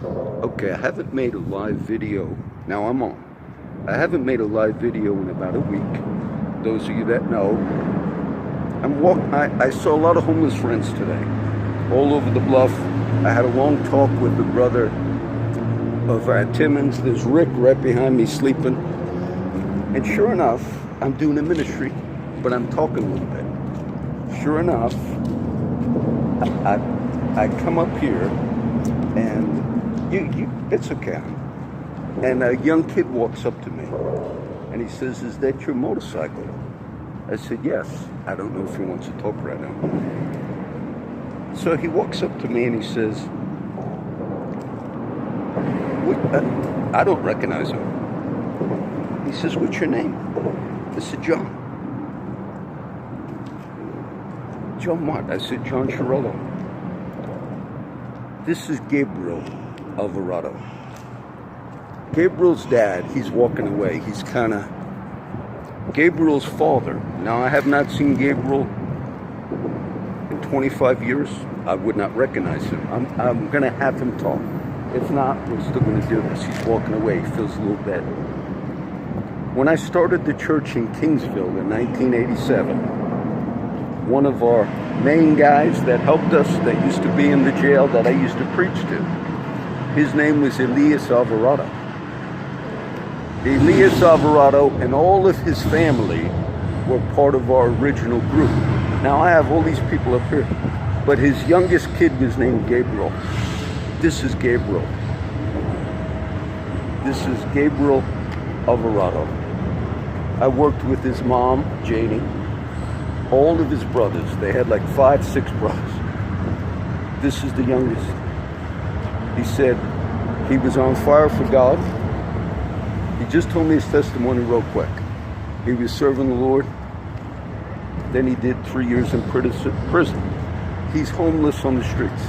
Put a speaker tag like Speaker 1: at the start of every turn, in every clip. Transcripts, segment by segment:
Speaker 1: Okay, I haven't made a live video. Now I'm on. I haven't made a live video in about a week. Those of you that know, I saw a lot of homeless friends today, all over the bluff. I had a long talk with the brother of Timmons. There's Rick right behind me sleeping. And sure enough, I'm doing a ministry, but I'm talking a little bit. Sure enough, I come up here, and it's okay. And a young kid walks up to me, and he says, "Is that your motorcycle?" I said, "Yes." I don't know if he wants to talk right now. So he walks up to me and he says, I don't recognize him. He says, "What's your name?" I said, "John." "John what?" I said, "John Chiarello." "This is Gabriel Alvarado." Gabriel's dad, he's walking away. He's kind of Gabriel's father. Now, I have not seen Gabriel in 25 years. I would not recognize him. I'm going to have him talk. If not, we're still going to do this. He's walking away. He feels a little bad. When I started the church in Kingsville in 1987, one of our main guys that helped us, that used to be in the jail that I used to preach to, his name was Elias Alvarado. Elias Alvarado and all of his family were part of our original group. Now I have all these people up here, but his youngest kid was named Gabriel. This is Gabriel. This is Gabriel Alvarado. I worked with his mom, Janie, all of his brothers. They had like 5, 6 brothers. This is the youngest. He said he was on fire for God. He just told me his testimony real quick. He was serving the Lord. Then he did 3 years in prison. He's homeless on the streets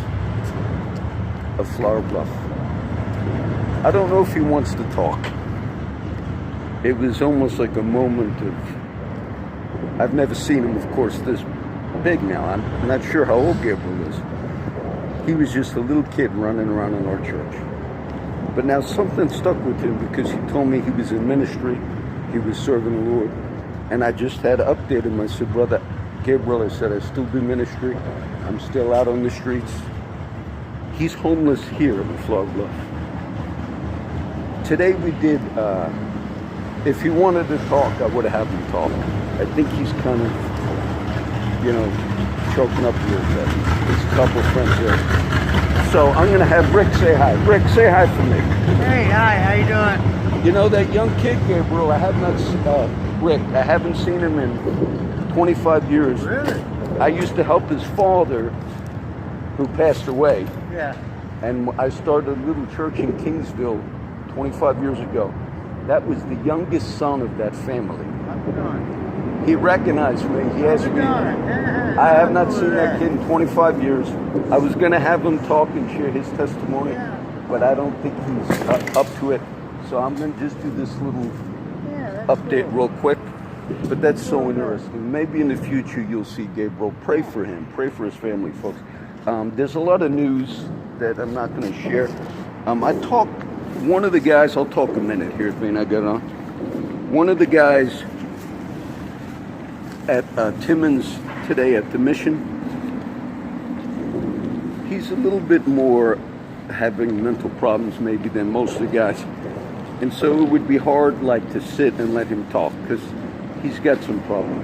Speaker 1: of Flower Bluff. I don't know if he wants to talk. It was almost like a moment of, I've never seen him, of course, this big now. I'm not sure how old Gabriel is. He was just a little kid running around in our church. But now something stuck with him because he told me he was in ministry, he was serving the Lord. And I just had to update him. I said, "Brother Gabriel," I said, "I still do ministry. I'm still out on the streets." He's homeless here in Flower Bluff. Today we did, if he wanted to talk, I would have had him talk. I think he's kind of, choking up a little bit. There's a couple of friends there. So I'm going to have Rick say hi. Rick, say hi for me.
Speaker 2: Hey, hi, how you doing?
Speaker 1: You know that young kid, Gabriel, Rick, I haven't seen him in 25 years.
Speaker 2: Really?
Speaker 1: I used to help his father, who passed away.
Speaker 2: Yeah.
Speaker 1: And I started a little church in Kingsville 25 years ago. That was the youngest son of that family.
Speaker 2: How you doing?
Speaker 1: He recognized me. He asked me. I have not seen that kid in 25 years. I was going to have him talk and share his testimony, but I don't think he's up to it. So I'm going to just do this little update real quick. But that's so interesting. Maybe in the future you'll see Gabriel. Pray for him. Pray for his family, folks. There's a lot of news that I'm not going to share. One of the guys, I'll talk a minute here, man, I got on. One of the guys at Timmons today at the mission, he's a little bit more having mental problems maybe than most of the guys. And so it would be hard to sit and let him talk because he's got some problems.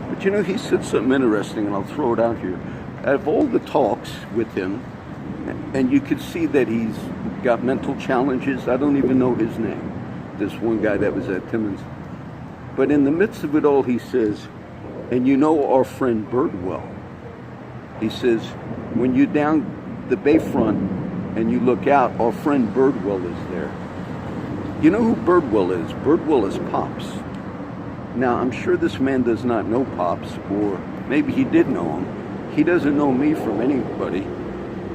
Speaker 1: But he said something interesting, and I'll throw it out here. Out of all the talks with him, and you could see that he's got mental challenges. I don't even know his name, this one guy that was at Timmons. But in the midst of it all, he says, "And our friend Birdwell," he says, "when you're down the bayfront and you look out, our friend Birdwell is there." You know who Birdwell is? Birdwell is Pops. Now, I'm sure this man does not know Pops, or maybe he did know him. He doesn't know me from anybody,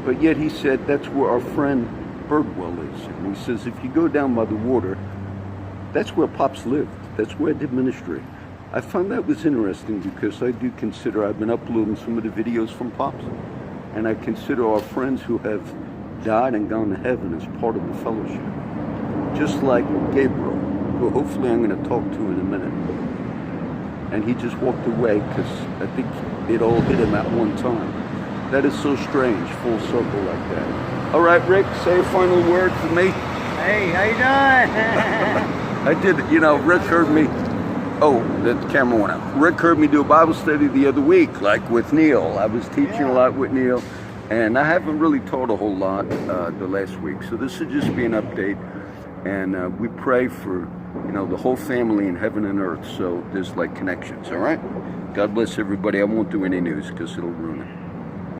Speaker 1: but yet he said that's where our friend Birdwell is. And he says, if you go down by the water, that's where Pops lived. That's where I did ministry. I found that was interesting because I do consider, I've been uploading some of the videos from Pops, and I consider our friends who have died and gone to heaven as part of the fellowship. Just like Gabriel, who hopefully I'm going to talk to in a minute. And he just walked away because I think it all hit him at one time. That is so strange, full circle like that. All right, Rick, say a final word for me.
Speaker 2: Hey, how you doing?
Speaker 1: I did, Rick heard me. Oh, the camera went out. Rick heard me do a Bible study the other week, like with Neil. I was teaching a lot with Neil, and I haven't really taught a whole lot the last week. So this would just be an update, and we pray for, the whole family in heaven and earth. So there's like connections, all right? God bless everybody. I won't do any news because it'll ruin it.